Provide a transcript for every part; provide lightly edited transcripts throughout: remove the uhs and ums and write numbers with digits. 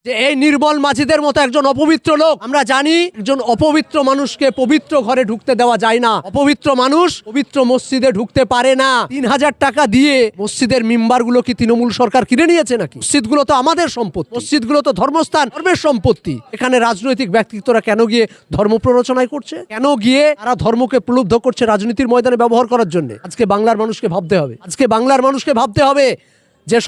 যে এই নির্মল মাঝিদের মতো একজন অপবিত্র লোক, আমরা জানি একজন অপবিত্র মানুষকে পবিত্র ঘরে ঢুকতে দেওয়া যায় না। অপবিত্র মানুষ পবিত্র মসজিদে ঢুকতে পারে না। ৩,০০০ টাকা দিয়ে মসজিদের মিম্বার গুলো কি তৃণমূল সরকার কিনে নিয়েছে নাকি? মসজিদগুলো তো আমাদের সম্পত্তি, মসজিদগুলো তো ধর্মস্থান, ধর্মের সম্পত্তি। এখানে রাজনৈতিক ব্যক্তিত্বরা কেন গিয়ে ধর্ম প্ররোচনায় করছে? কেন গিয়ে তারা ধর্মকে প্রলুব্ধ করছে রাজনীতির ময়দানে ব্যবহার করার জন্য? আজকে বাংলার মানুষকে ভাবতে হবে, আজকে বাংলার মানুষকে ভাবতে হবে যে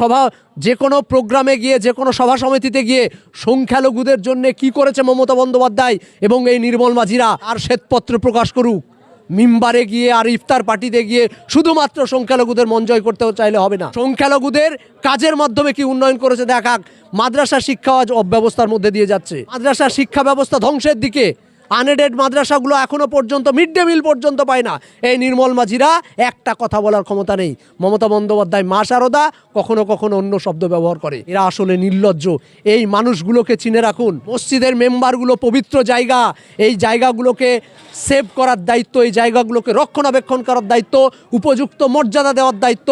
যে কোনো প্রোগ্রামে গিয়ে, যে কোনো সভা সমিতিতে গিয়ে সংখ্যালঘুদের জন্য কি করেছে মমতা বন্দ্যোপাধ্যায় এবং এই নির্মল মাঝিরা, আর শ্বেতপত্র প্রকাশ করুক। মিম্বারে গিয়ে আর ইফতার পার্টিতে গিয়ে শুধুমাত্র সংখ্যালঘুদের মন জয় করতে চাইলে হবে না। সংখ্যালঘুদের কাজের মাধ্যমে কি উন্নয়ন করেছে দেখাক। মাদ্রাসা শিক্ষা আজ অব্যবস্থার মধ্যে দিয়ে যাচ্ছে, মাদ্রাসা শিক্ষা ব্যবস্থা ধ্বংসের দিকে। আনএডেড মাদ্রাসাগুলো এখনো পর্যন্ত মিড ডে মিল পর্যন্ত পায় না। এই নির্মল মাঝিরা একটা কথা বলার ক্ষমতা নেই। মমতা বন্দ্যোপাধ্যায় মা শারদা কখনো কখনো অন্য শব্দ ব্যবহার করে। এরা আসলে নির্লজ্জ। এই মানুষগুলোকে চিনে রাখুন। মসজিদের মেম্বারগুলো পবিত্র জায়গা, এই জায়গাগুলোকে সেভ করার দায়িত্ব, এই জায়গাগুলোকে রক্ষণাবেক্ষণ করার দায়িত্ব, উপযুক্ত মর্যাদা দেওয়ার দায়িত্ব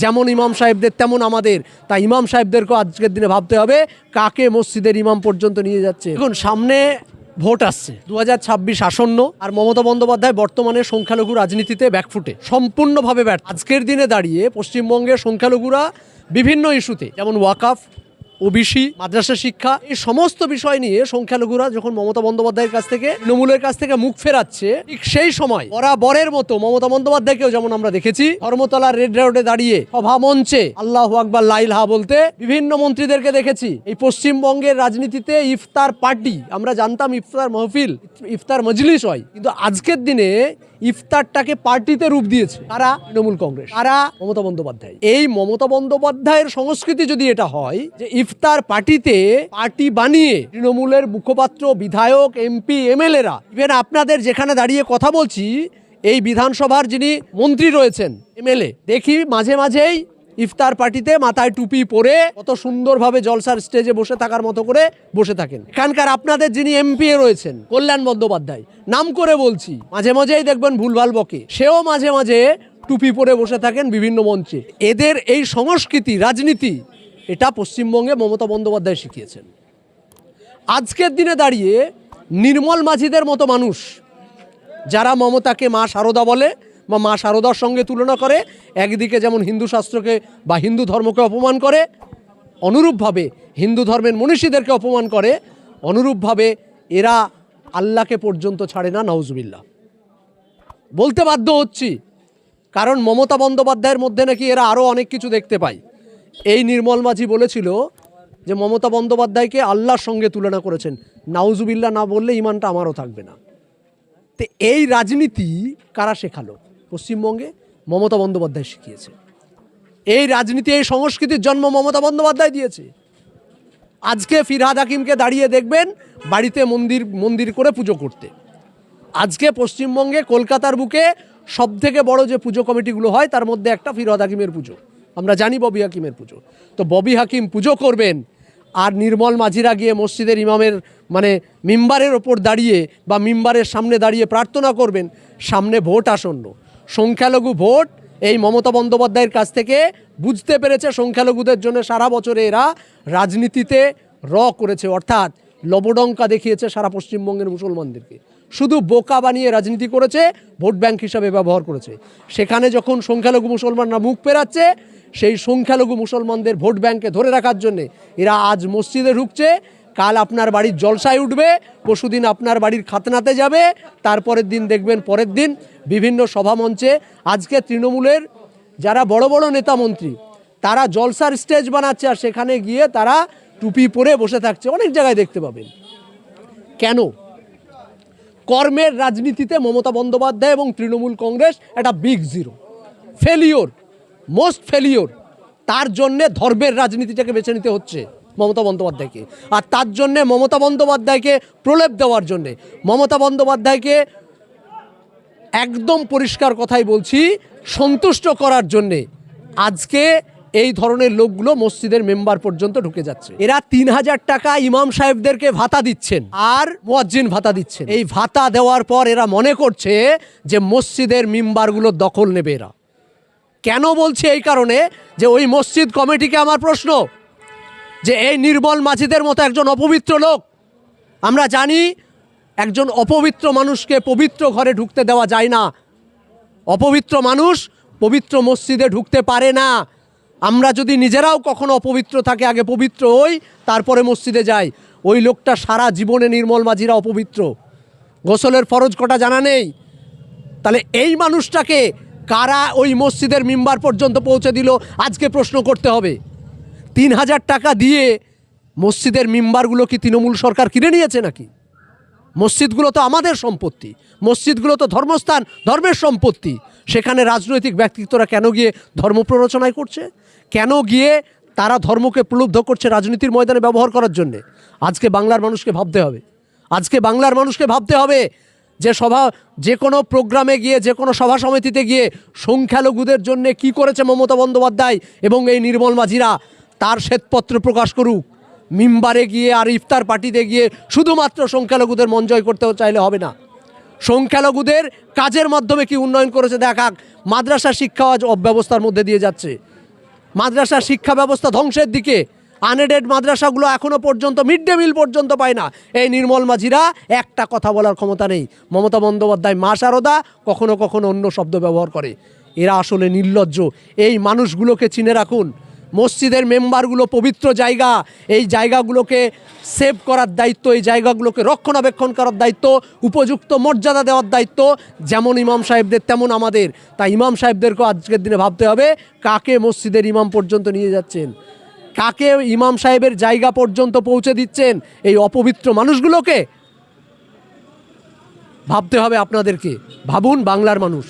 যেমন ইমাম সাহেবদের তেমন আমাদের। তাই ইমাম সাহেবদেরকেও আজকের দিনে ভাবতে হবে কাকে মসজিদের ইমাম পর্যন্ত নিয়ে যাচ্ছে। এখন সামনে ভোট আসছে, 2026 আসন্ন, আর মমতা বন্দ্যোপাধ্যায় বর্তমানে সংখ্যালঘু রাজনীতিতে ব্যাকফুটে, সম্পূর্ণভাবে ব্যর্থ। আজকের দিনে দাঁড়িয়ে পশ্চিমবঙ্গের সংখ্যালঘুরা বিভিন্ন ইস্যুতে, যেমন ওয়াকাফ, ওবিসি, মাদ্রাসা শিক্ষা, এই সমস্ত বিষয় নিয়ে সংখ্যালঘুরা যখন মমতা বন্দ্যোপাধ্যায়ের কাছ থেকে, তৃণমূলের কাছ থেকে মুখ ফেরাচ্ছে, ঠিক সেই সময় বরাবরের মতো মমতা বন্দ্যোপাধ্যায়কেও যেমন আমরা দেখেছি ধর্মতলা রেড রোডে দাঁড়িয়ে সভা মঞ্চে আল্লাহু আকবার লা ইলাহা বলতে বিভিন্ন মন্ত্রীদেরকে দেখেছি। এই পশ্চিমবঙ্গের রাজনীতিতে ইফতার পার্টি, আমরা জানতাম ইফতার মাহফিল, ইফতার মজলিস হয়, কিন্তু আজকের দিনে ইফতারটাকে পার্টিতে রূপ দিয়েছে কারা? তৃণমূল কংগ্রেস, কারা? মমতা বন্দ্যোপাধ্যায়। এই মমতা বন্দ্যোপাধ্যায়ের সংস্কৃতি যদি এটা হয় যে ইফতার পার্টিতে পার্টি বানিয়ে তৃণমূলের মুখপাত্র, বিধায়ক, এমপি, এমএলএরা, ইভেন আপনাদের যেখানে দাঁড়িয়ে কথা বলছি এই বিধানসভার যিনি মন্ত্রী রয়েছেন, এমএলএ, দেখি মাঝে মাঝেই ইফতার পার্টিতে মাথায় টুপি পরে কত সুন্দরভাবে জলসার স্টেজে বসে থাকার মতো করে বসে থাকেন। এখানকার আপনাদের যিনি এমপি রয়েছেন কল্যাণ বন্দ্যোপাধ্যায়, নাম করে বলছি, মাঝে মাঝেই দেখবেন ভুলভাল বকে, সেও মাঝে মাঝে টুপি পরে বসে থাকেন বিভিন্ন মঞ্চে। এদের এই সংস্কৃতি, রাজনীতি, এটা পশ্চিমবঙ্গে মমতা বন্দ্যোপাধ্যায় শিখিয়েছেন। আজকের দিনে দাঁড়িয়ে নির্মল মাঝিদের মতো মানুষ যারা মমতাকে মা শারদা বলে বা মা শারদার সঙ্গে তুলনা করে, একদিকে যেমন হিন্দু শাস্ত্রকে বা হিন্দু ধর্মকে অপমান করে, অনুরূপভাবে হিন্দু ধর্মের মনীষীদেরকে অপমান করে, অনুরূপভাবে এরা আল্লাহকে পর্যন্ত ছাড়ে না। নাউজুবিল্লাহ বলতে বাধ্য হচ্ছি, কারণ মমতা বন্দ্যোপাধ্যায়ের মধ্যে নাকি এরা আরও অনেক কিছু দেখতে পায়। এই নির্মল মাঝি বলেছিল যে মমতা বন্দ্যোপাধ্যায়কে আল্লাহর সঙ্গে তুলনা করেছেন। নাউজুবিল্লাহ না বললে ইমানটা আমারও থাকবে না। তো এই রাজনীতি কারা শেখালো? পশ্চিমবঙ্গে মমতা বন্দ্যোপাধ্যায় শিখিয়েছে। এই রাজনীতি, এই সংস্কৃতির জন্ম মমতা বন্দ্যোপাধ্যায় দিয়েছে। আজকে ফিরহাদ হাকিমকে দাঁড়িয়ে দেখবেন বাড়িতে মন্দির করে পুজো করতে। আজকে পশ্চিমবঙ্গে কলকাতার বুকে সবথেকে বড় যে পুজো কমিটিগুলো হয় তার মধ্যে একটা ফিরহাদ হাকিমের পুজো, আমরা জানি ববি হাকিমের পুজো। তো ববি হাকিম পুজো করবেন আর নির্মল মাঝিরা গিয়ে মসজিদের ইমামের মিম্বারের ওপর দাঁড়িয়ে বা মিম্বারের সামনে দাঁড়িয়ে প্রার্থনা করবেন। সামনে ভোট আসন্ন, সংখ্যালঘু ভোট। এই মমতা বন্দ্যোপাধ্যায়ের কাছ থেকে বুঝতে পেরেছে সংখ্যালঘুদের জন্য সারা বছরে এরা রাজনীতিতে করেছে, অর্থাৎ লবডঙ্কা দেখিয়েছে সারা পশ্চিমবঙ্গের মুসলমানদেরকে, শুধু বোকা বানিয়ে রাজনীতি করেছে, ভোট ব্যাংক হিসাবে ব্যবহার করেছে। সেখানে যখন সংখ্যালঘু মুসলমানরা মুখ পেরাচ্ছে, সেই সংখ্যালঘু মুসলমানদের ভোট ব্যাংকে ধরে রাখার জন্যে এরা আজ মসজিদে ঢুকছে, কাল আপনার বাড়ির জলসায় উঠবে, পরশুদিন আপনার বাড়ির খাতনাতে যাবে, তারপরের দিন দেখবেন পরের দিন বিভিন্ন সভামঞ্চে। আজকে তৃণমূলের যারা বড় বড় নেতা মন্ত্রী তারা জলসার স্টেজ বানাচ্ছে আর সেখানে গিয়ে তারা টুপি পরে বসে থাকছে, অনেক জায়গায় দেখতে পাবেন। কেন? কর্মের রাজনীতিতে মমতা বন্দ্যোপাধ্যায় এবং তৃণমূল কংগ্রেস একটা big zero, failure, most failure. তার জন্যে ধর্মের রাজনীতিটাকে বেছে নিতে হচ্ছে মমতা বন্দ্যোপাধ্যায়কে, আর তার জন্যে মমতা বন্দ্যোপাধ্যায়কে প্রলেপ দেওয়ার জন্যে, মমতা বন্দ্যোপাধ্যায়কে একদম পরিষ্কার কথাই বলছি সন্তুষ্ট করার জন্যে আজকে এই ধরনের লোকগুলো মসজিদের মেম্বার পর্যন্ত ঢুকে যাচ্ছে। এরা ৩,০০০ টাকা ইমাম সাহেবদেরকে ভাতা দিচ্ছেন আর মুয়াজ্জিন ভাতা দিচ্ছেন। এই ভাতা দেওয়ার পর এরা মনে করছে যে মসজিদের মেম্বারগুলো দখল নেবে এরা। কেন বলছে? এই কারণে যে ওই মসজিদ কমিটিকে আমার প্রশ্ন, যে এই নির্মল মাঝিদের মতো একজন অপবিত্র লোক, আমরা জানি একজন অপবিত্র মানুষকে পবিত্র ঘরে ঢুকতে দেওয়া যায় না। অপবিত্র মানুষ পবিত্র মসজিদে ঢুকতে পারে না। আমরা যদি নিজেরাও কখনো অপবিত্র থাকে আগে পবিত্র হই, তারপরে মসজিদে যাই। ওই লোকটা সারা জীবনে নির্মল মাঝিরা অপবিত্র, গোসলের ফরজ কটা জানা নেই। তাহলে এই মানুষটাকে কারা ওই মসজিদের মিম্বার পর্যন্ত পৌঁছে দিল আজকে প্রশ্ন করতে হবে। ৩,০০০ টাকা দিয়ে মসজিদের মিম্বারগুলো কি তৃণমূল সরকার কিনে নিয়েছে নাকি? মসজিদগুলো তো আমাদের সম্পত্তি, মসজিদগুলো তো ধর্মস্থান, ধর্মের সম্পত্তি। সেখানে রাজনৈতিক ব্যক্তিত্বরা কেন গিয়ে ধর্ম প্ররোচনায় করছে? কেন গিয়ে তারা ধর্মকে প্রলুব্ধ করছে রাজনীতির ময়দানে ব্যবহার করার জন্যে? আজকে বাংলার মানুষকে ভাবতে হবে, আজকে বাংলার মানুষকে ভাবতে হবে যে কোনো প্রোগ্রামে গিয়ে, যে কোনো সভা সমিতিতে গিয়ে সংখ্যালঘুদের জন্য কি করেছে মমতা বন্দ্যোপাধ্যায় এবং এই নির্মল মাঝিরা, তার শ্বেতপত্র প্রকাশ করুক। মিম্বারে গিয়ে আর ইফতার পার্টিতে গিয়ে শুধুমাত্র সংখ্যালঘুদের মন জয় করতে চাইলে হবে না। সংখ্যালঘুদের কাজের মাধ্যমে কি উন্নয়ন করেছে দেখাক। মাদ্রাসা শিক্ষা আজ অব্যবস্থার মধ্যে দিয়ে যাচ্ছে, মাদ্রাসা শিক্ষা ব্যবস্থা ধ্বংসের দিকে। আনএডেড মাদ্রাসাগুলো এখনও পর্যন্ত মিড ডে মিল পর্যন্ত পায় না। এই নির্মল মাঝিরা একটা কথা বলার ক্ষমতা নেই। মমতা বন্দ্যোপাধ্যায় মা শারদা, কখনো কখনো অন্য শব্দ ব্যবহার করে। এরা আসলে নির্লজ্জ। এই মানুষগুলোকে চিনে রাখুন। মসজিদের মেম্বারগুলো পবিত্র জায়গা, এই জায়গাগুলোকে সেভ করার দায়িত্ব, এই জায়গাগুলোকে রক্ষণাবেক্ষণ করার দায়িত্ব, উপযুক্ত মর্যাদা দেওয়ার দায়িত্ব যেমন ইমাম সাহেবদের তেমন আমাদের। তাই ইমাম সাহেবদেরকেও আজকের দিনে ভাবতে হবে কাকে মসজিদের ইমাম পর্যন্ত নিয়ে যাচ্ছেন, কাকে ইমাম সাহেবের জায়গা পর্যন্ত পৌঁছে দিচ্ছেন। এই অপবিত্র মানুষগুলোকে ভাবতে হবে আপনাদেরকে। ভাবুন বাংলার মানুষ।